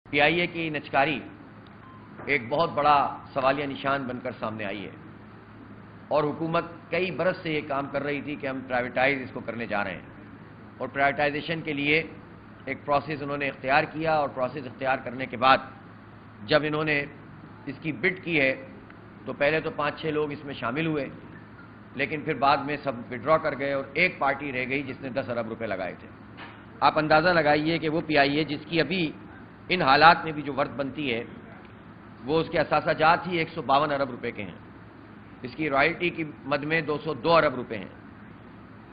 پی آئی اے کی نچکاری ایک بہت بڑا سوالیہ نشان بن کر سامنے آئی ہے، اور حکومت کئی برس سے یہ کام کر رہی تھی کہ ہم پرائیویٹائز اس کو کرنے جا رہے ہیں، اور پرائیویٹائزیشن کے لیے ایک پروسیس انہوں نے اختیار کیا، اور پروسیس اختیار کرنے کے بعد جب انہوں نے اس کی بڈ کی ہے تو پہلے تو 5-6 لوگ اس میں شامل ہوئے، لیکن پھر بعد میں سب وڈرا کر گئے اور ایک پارٹی رہ گئی جس نے 10 ارب روپے لگائے تھے۔ آپ اندازہ لگائیے کہ وہ پی آئی اے جس کی ابھی ان حالات میں بھی جو ورث بنتی ہے وہ اس کے اثاثہ جات ہی 152 ارب روپے کے ہیں، اس کی رائلٹی کی مد میں 202 ارب روپے ہیں،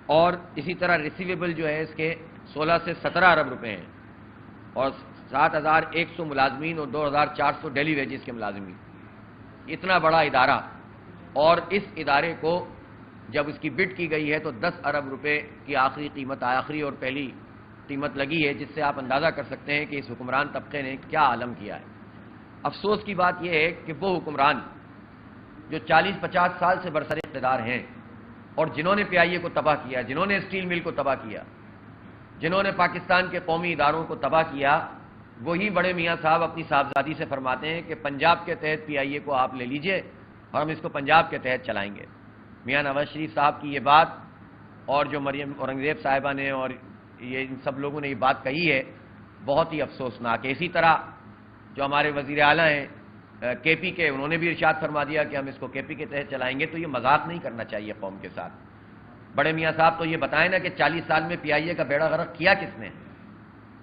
اور اسی طرح ریسیویبل جو ہے اس کے 16 سے 17 ارب روپے ہیں، اور 7100 ملازمین اور 2400 ڈیلی ویجز کے ملازمین۔ اتنا بڑا ادارہ، اور اس ادارے کو جب اس کی بڈ کی گئی ہے تو 10 ارب روپے کی آخری قیمت، آخری اور پہلی قیمت لگی ہے، جس سے آپ اندازہ کر سکتے ہیں کہ اس حکمران طبقے نے کیا عالم کیا ہے۔ افسوس کی بات یہ ہے کہ وہ حکمران جو 40-50 سال سے برسر اقتدار ہیں اور جنہوں نے پی آئی اے کو تباہ کیا، جنہوں نے اسٹیل مل کو تباہ کیا، جنہوں نے پاکستان کے قومی اداروں کو تباہ کیا، وہی بڑے میاں صاحب اپنی صاحبزادی سے فرماتے ہیں کہ پنجاب کے تحت پی آئی اے کو آپ لے لیجئے اور ہم اس کو پنجاب کے تحت چلائیں گے۔ میاں نواز شریف صاحب کی یہ بات، اور جو مریم اورنگزیب صاحبہ نے اور یہ ان سب لوگوں نے یہ بات کہی ہے، بہت ہی افسوسناک ہے۔ اسی طرح جو ہمارے وزیر اعلیٰ ہیں کے پی کے، انہوں نے بھی ارشاد فرما دیا کہ ہم اس کو کے پی کے تحت چلائیں گے، تو یہ مذاق نہیں کرنا چاہیے قوم کے ساتھ۔ بڑے میاں صاحب تو یہ بتائیں نا کہ 40 سال میں پی آئی اے کا بیڑا غرق کیا کس نے؟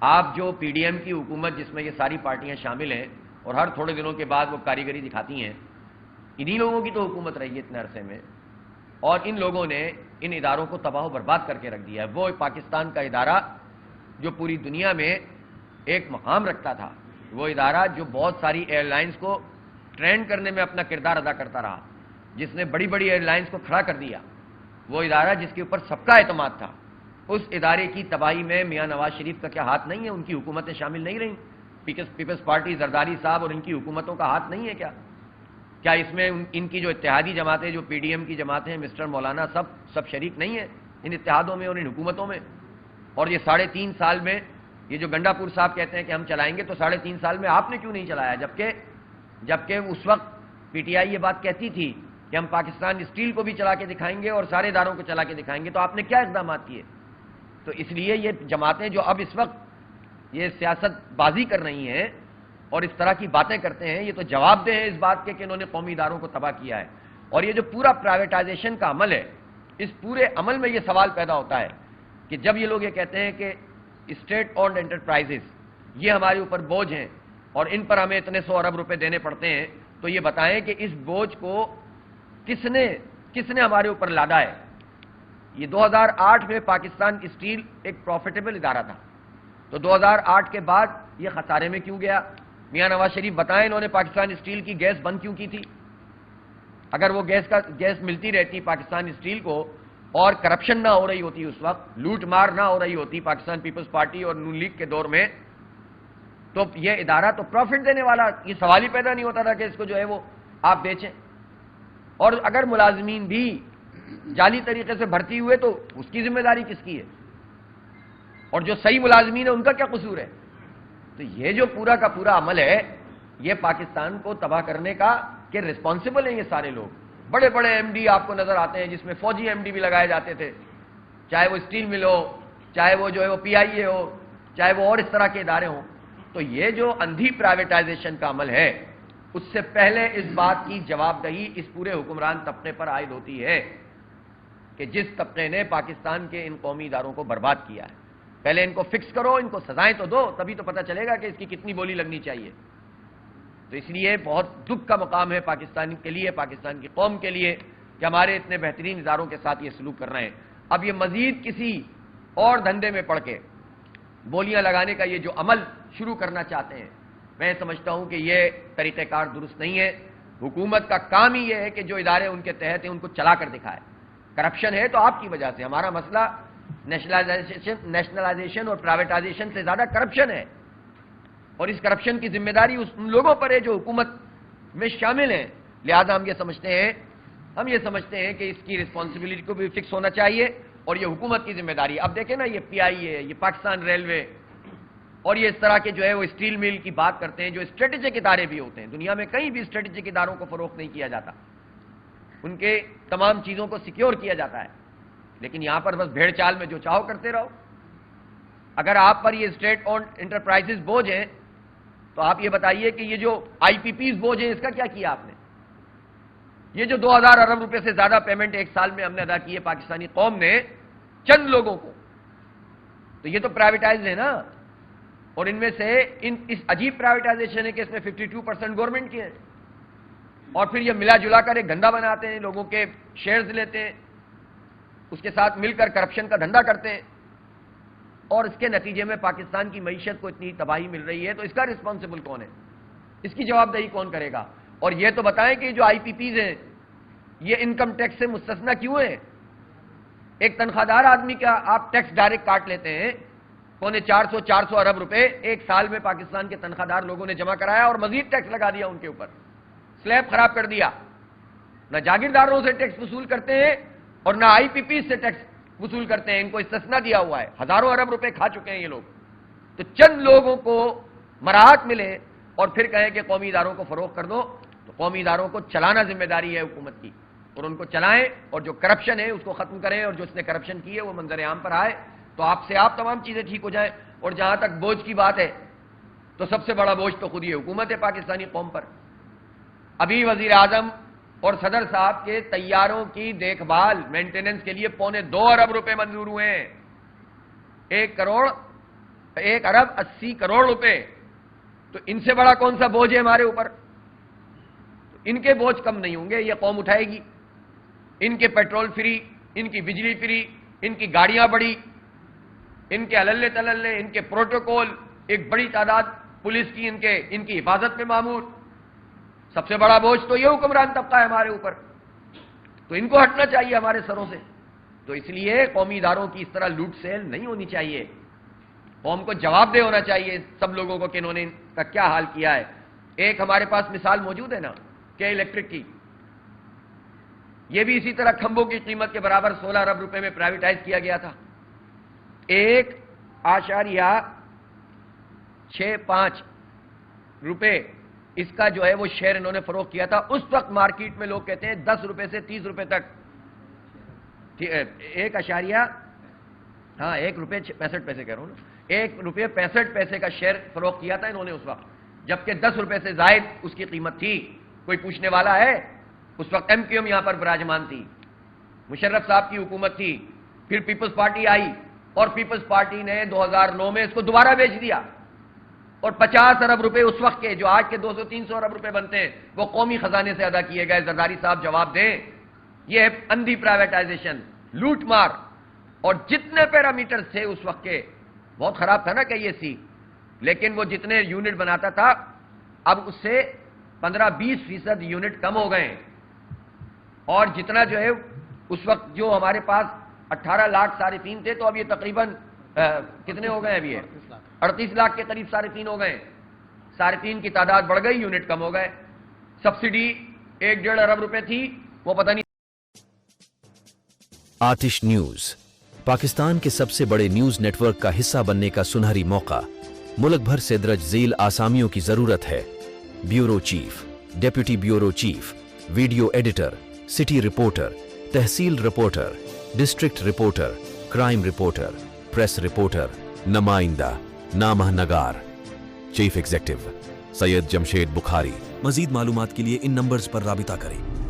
آپ جو پی ڈی ایم کی حکومت جس میں یہ ساری پارٹیاں شامل ہیں اور ہر تھوڑے دنوں کے بعد وہ کاریگری دکھاتی ہیں، انہی لوگوں کی تو حکومت رہی ہے اتنے عرصے میں، اور ان لوگوں نے ان اداروں کو تباہ و برباد کر کے رکھ دیا ہے۔ وہ پاکستان کا ادارہ جو پوری دنیا میں ایک مقام رکھتا تھا، وہ ادارہ جو بہت ساری ایئر لائنز کو ٹرینڈ کرنے میں اپنا کردار ادا کرتا رہا، جس نے بڑی بڑی ایئر لائنز کو کھڑا کر دیا، وہ ادارہ جس کے اوپر سب کا اعتماد تھا، اس ادارے کی تباہی میں میاں نواز شریف کا کیا ہاتھ نہیں ہے؟ ان کی حکومتیں شامل نہیں رہیں؟ پیپلز پارٹی زرداری صاحب اور ان کی حکومتوں کا ہاتھ نہیں ہے کیا؟ کیا اس میں ان کی جو اتحادی جماعتیں، جو پی ڈی ایم کی جماعتیں ہیں، مسٹر مولانا، سب شریک نہیں ہیں ان اتحادوں میں اور ان حکومتوں میں؟ اور یہ 3.5 سال میں یہ جو گنڈا پور صاحب کہتے ہیں کہ ہم چلائیں گے، تو 3.5 سال میں آپ نے کیوں نہیں چلایا؟ جبکہ اس وقت پی ٹی آئی یہ بات کہتی تھی کہ ہم پاکستان اسٹیل کو بھی چلا کے دکھائیں گے اور سارے اداروں کو چلا کے دکھائیں گے، تو آپ نے کیا اقدامات کیے؟ تو اس لیے یہ جماعتیں جو اب اس وقت یہ سیاست بازی کر رہی ہیں اور اس طرح کی باتیں کرتے ہیں، یہ تو جواب دہ ہیں اس بات کے کہ انہوں نے قومی اداروں کو تباہ کیا ہے۔ اور یہ جو پورا پرائیویٹائزیشن کا عمل ہے، اس پورے عمل میں یہ سوال پیدا ہوتا ہے کہ جب یہ لوگ یہ کہتے ہیں کہ اسٹیٹ اونڈ انٹرپرائزز یہ ہمارے اوپر بوجھ ہیں اور ان پر ہمیں اتنے 100 ارب روپے دینے پڑتے ہیں، تو یہ بتائیں کہ اس بوجھ کو کس نے ہمارے اوپر لادا ہے؟ یہ 2008 میں پاکستان اسٹیل ایک پروفیٹیبل ادارہ تھا، تو 2008 کے بعد یہ خسارے میں کیوں گیا؟ میاں نواز شریف بتائیں انہوں نے پاکستان اسٹیل کی گیس بند کیوں کی تھی؟ اگر وہ گیس ملتی رہتی پاکستان اسٹیل کو اور کرپشن نہ ہو رہی ہوتی، اس وقت لوٹ مار نہ ہو رہی ہوتی پاکستان پیپلز پارٹی اور نون لیگ کے دور میں، تو یہ ادارہ تو پروفٹ دینے والا، یہ سوال ہی پیدا نہیں ہوتا تھا کہ اس کو جو ہے وہ آپ بیچیں۔ اور اگر ملازمین بھی جعلی طریقے سے بھرتی ہوئے تو اس کی ذمہ داری کس کی ہے؟ اور جو صحیح ملازمین ہیں ان کا کیا قصور ہے؟ تو یہ جو پورا کا پورا عمل ہے، یہ پاکستان کو تباہ کرنے کا کہ رسپانسبل ہیں یہ سارے لوگ۔ بڑے بڑے ایم ڈی آپ کو نظر آتے ہیں، جس میں فوجی ایم ڈی بھی لگائے جاتے تھے، چاہے وہ اسٹیل مل ہو، چاہے وہ جو ہے وہ پی آئی اے ہو، چاہے وہ اور اس طرح کے ادارے ہوں۔ تو یہ جو اندھی پرائیویٹائزیشن کا عمل ہے، اس سے پہلے اس بات کی جواب دہی اس پورے حکمران طبقے پر عائد ہوتی ہے کہ جس طبقے نے پاکستان کے ان قومی اداروں کو برباد کیا ہے۔ پہلے ان کو فکس کرو، ان کو سزائیں تو دو، تبھی تو پتہ چلے گا کہ اس کی کتنی بولی لگنی چاہیے۔ تو اس لیے بہت دکھ کا مقام ہے پاکستان کے لیے، پاکستان کی قوم کے لیے، کہ ہمارے اتنے بہترین اداروں کے ساتھ یہ سلوک کر رہے ہیں۔ اب یہ مزید کسی اور دھندے میں پڑ کے بولیاں لگانے کا یہ جو عمل شروع کرنا چاہتے ہیں، میں سمجھتا ہوں کہ یہ طریقہ کار درست نہیں ہے۔ حکومت کا کام ہی یہ ہے کہ جو ادارے ان کے تحت ہیں ان کو چلا کر دکھائے۔ کرپشن ہے تو آپ کی وجہ سے، ہمارا مسئلہ نیشنلائزیشن اور پرائیویٹائزیشن سے زیادہ کرپشن ہے، اور اس کرپشن کی ذمہ داری ان لوگوں پر ہے جو حکومت میں شامل ہیں۔ لہذا ہم یہ سمجھتے ہیں کہ اس کی رسپانسبلٹی کو بھی فکس ہونا چاہیے، اور یہ حکومت کی ذمہ داری۔ اب دیکھیں نا، یہ پی آئی اے، یہ پاکستان ریلوے، اور یہ اس طرح کے جو ہے وہ اسٹیل مل کی بات کرتے ہیں جو اسٹریٹجک ادارے بھی ہوتے ہیں. دنیا میں کہیں بھی اسٹریٹجک اداروں کو فروخت نہیں کیا جاتا, ان کے تمام چیزوں کو سیکیور کیا جاتا ہے. لیکن یہاں پر بس بھیڑ چال میں جو چاہو کرتے رہو. اگر آپ پر یہ اسٹیٹ اونڈ انٹرپرائزز بوجھ ہیں تو آپ یہ بتائیے کہ یہ جو آئی پی پیز بوجھ ہیں اس کا کیا کیا آپ نے؟ یہ جو 2000 ارب روپے سے زیادہ پیمنٹ ایک سال میں ہم نے ادا کی ہے پاکستانی قوم نے چند لوگوں کو, تو یہ تو پرائیویٹائز ہے نا. اور ان میں سے اس عجیب پرائیویٹائزیشن ہے کہ اس میں 52% گورنمنٹ کے ہیں, اور پھر یہ ملا جلا کر ایک دھندا بناتے ہیں, لوگوں کے شیئرز لیتے ہیں, اس کے ساتھ مل کر کرپشن کا دھندا کرتے ہیں, اور اس کے نتیجے میں پاکستان کی معیشت کو اتنی تباہی مل رہی ہے. تو اس کا رسپانسبل کون ہے؟ اس کی جواب دہی کون کرے گا؟ اور یہ تو بتائیں کہ جو آئی پی پیز ہیں یہ انکم ٹیکس سے مستثنی کیوں ہیں؟ ایک تنخواہ دار آدمی کا آپ ٹیکس ڈائریکٹ کاٹ لیتے ہیں, 400 ارب روپے ایک سال میں پاکستان کے تنخواہ دار لوگوں نے جمع کرایا اور مزید ٹیکس لگا دیا ان کے اوپر, سلیب خراب کر دیا. نہ جاگیرداروں سے ٹیکس وصول کرتے ہیں اور نہ آئی پی پیز سے ٹیکس وصول کرتے ہیں, ان کو استثنا دیا ہوا ہے. ہزاروں ارب روپے کھا چکے ہیں یہ لوگ. تو چند لوگوں کو مراحت ملے اور پھر کہیں کہ قومی اداروں کو فروغ کر دو, تو قومی اداروں کو چلانا ذمہ داری ہے حکومت کی, اور ان کو چلائیں, اور جو کرپشن ہے اس کو ختم کریں, اور جو اس نے کرپشن کی ہے وہ منظر عام پر آئے, تو آپ سے آپ تمام چیزیں ٹھیک ہو جائیں. اور جہاں تک بوجھ کی بات ہے تو سب سے بڑا بوجھ تو خود یہ حکومت ہے پاکستانی قوم پر. ابھی وزیر اعظم اور صدر صاحب کے طیاروں کی دیکھ بھال مینٹیننس کے لیے 2.25 ارب روپے منظور ہوئے ہیں. 1 ارب 80 کروڑ روپے. تو ان سے بڑا کون سا بوجھ ہے ہمارے اوپر؟ تو ان کے بوجھ کم نہیں ہوں گے, یہ قوم اٹھائے گی. ان کے پیٹرول فری, ان کی بجلی فری, ان کی گاڑیاں بڑی, ان کے عللے تللے, ان کے پروٹوکول, ایک بڑی تعداد پولیس کی ان کی حفاظت میں معمور. سب سے بڑا بوجھ تو یہ حکمران طبقہ ہے ہمارے اوپر, تو ان کو ہٹنا چاہیے ہمارے سروں سے. تو اس لیے قومی اداروں کی اس طرح لوٹ سیل نہیں ہونی چاہیے. قوم کو جواب دہ ہونا چاہیے سب لوگوں کو کہ انہوں نے ان کا کیا حال کیا ہے. ایک ہمارے پاس مثال موجود ہے نا کہ الیکٹرک کی, یہ بھی اسی طرح کھمبوں کی قیمت کے برابر 16 ارب روپے میں پرائیویٹائز کیا گیا تھا. 1.65 روپے اس کا جو ہے وہ شیئر انہوں نے فروخت کیا تھا. اس وقت مارکیٹ میں لوگ کہتے ہیں 10 روپے سے 30 روپے تک, 1 روپے 65 پیسے کہہ رہا ہوں نا, 1 روپے 65 پیسے کا شیئر فروخت کیا تھا انہوں نے اس وقت, جبکہ 10 روپے سے زائد اس کی قیمت تھی. کوئی پوچھنے والا ہے؟ اس وقت ایم کیو ایم یہاں پر براجمان تھی, مشرف صاحب کی حکومت تھی. پھر پیپلز پارٹی آئی اور پیپلز پارٹی نے 2009 میں اس کو دوبارہ بیچ دیا, اور 50 ارب روپے اس وقت کے جو آج کے 200-300 ارب روپے بنتے ہیں وہ قومی خزانے سے ادا کیے گئے. زرداری صاحب جواب دیں. یہ اندھی پرائیویٹائزیشن, لوٹ مار. اور جتنے پیرامیٹرز تھے اس وقت کے, بہت خراب تھا نا کہ یہ سی, لیکن وہ جتنے یونٹ بناتا تھا اب اس سے 15-20% یونٹ کم ہو گئے. اور جتنا جو ہے اس وقت جو ہمارے پاس 18 لاکھ صارفین تھے, تو اب یہ تقریباً کتنے ہو گئے؟ ابھی 38 لاکھ کے قریب صارفین ہو گئے. صارفین کی تعداد بڑھ گئی, یونٹ کم ہو گئے. سبسڈی 1.5 ارب روپے تھی, وہ پتہ نہیں. آتش نیوز پاکستان کے سب سے بڑے نیوز نیٹ ورک کا حصہ بننے کا سنہری موقع. ملک بھر سے درج ذیل آسامیوں کی ضرورت ہے. Bureau chief, deputy bureau chief, video editor, city reporter, تحصیل reporter, district reporter, crime reporter, press reporter, نمائندہ, نامہ نگار. Chief executive Syed Jamshed Bukhari. مزید معلومات کے لیے ان نمبرز پر رابطہ کریں.